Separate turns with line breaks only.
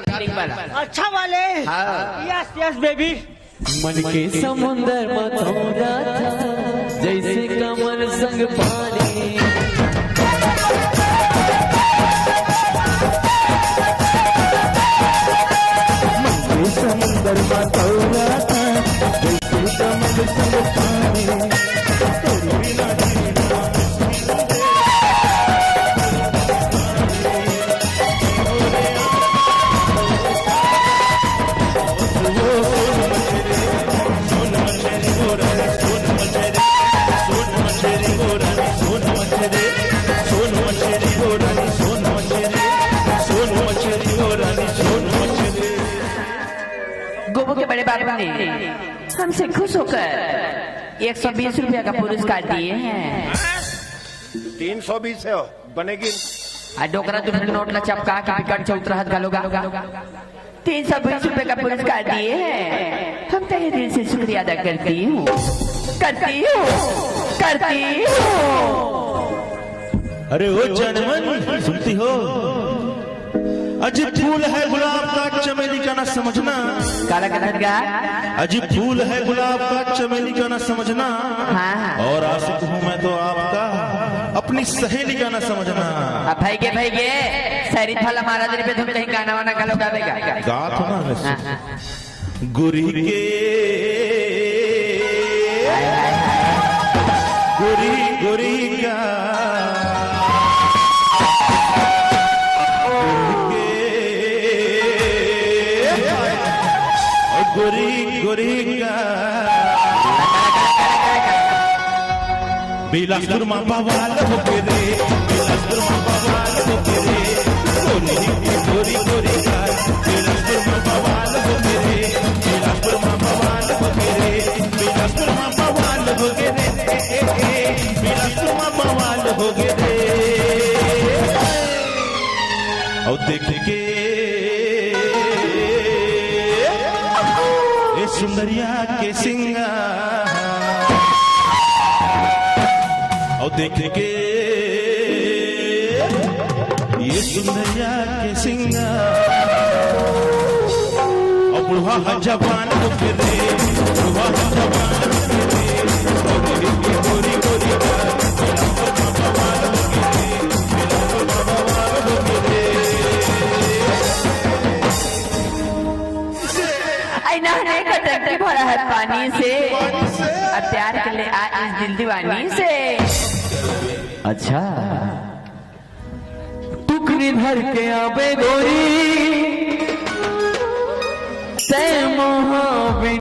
Feeling वाला
अच्छा वाले।
हाँ।
Yes yes baby.
मन के समुंदर में थोड़ा था जैसे कमर संग पानी। मन के समुंदर में थोड़ा था जैसे कमर संग पानी।
गोबू के बड़े बाबा ने हमसे खुश होकर 120 रुपया का पुरस्कार दिए हैं।
320 है बनेगी।
डोकरा तुम्हें नोट न चपका के बिकट चौतरा हाथ गालोगा। 320 रुपए का पुरस्कार दिए हैं। हम तहे दिल से शुक्रिया अदा करती हूँ करती हूँ।
अरे ओ जनमन सुनती हो? अजी फूल है गुलाब का चमेली का ना समझना।
काला का
अजी फूल है गुलाब का चमेली का ना समझना।
हाँ।
और आशिक हूँ मैं तो आपका अपनी सहेली का ना समझना।
भाई के सैरित फल हमारा दिन पे तुम कहीं गाना वाना गालो गावेगा
गा तो ना वैसे गुरी के गुरी का गोरी का बिलासपुर माँ बवाल हो के रे। बिलासपुर माँ बवाल हो के रे। गोरी गोरी का बिलासपुर माँ बवाल हो के रे। बिलासपुर माँ बवाल हो के रे। बिलासपुर माँ बवाल हो के रे। बिलासपुर माँ बवाल हो के रे। और देख के सुंदरिया के सिंगार और देख के ये सुंदरिया के सिंगार और बुढ़वा जवान हो के रे। बुढ़वा जवान हो के रे। गोरी गोरी का भगवान हो के रे। भगवान हो के रे।
नहाने का टंकी भरा है पानी से अब प्यार के लिए आ इस दिल दीवानी से।
अच्छा टुकड़ी भर के आवे गोरी तै मोह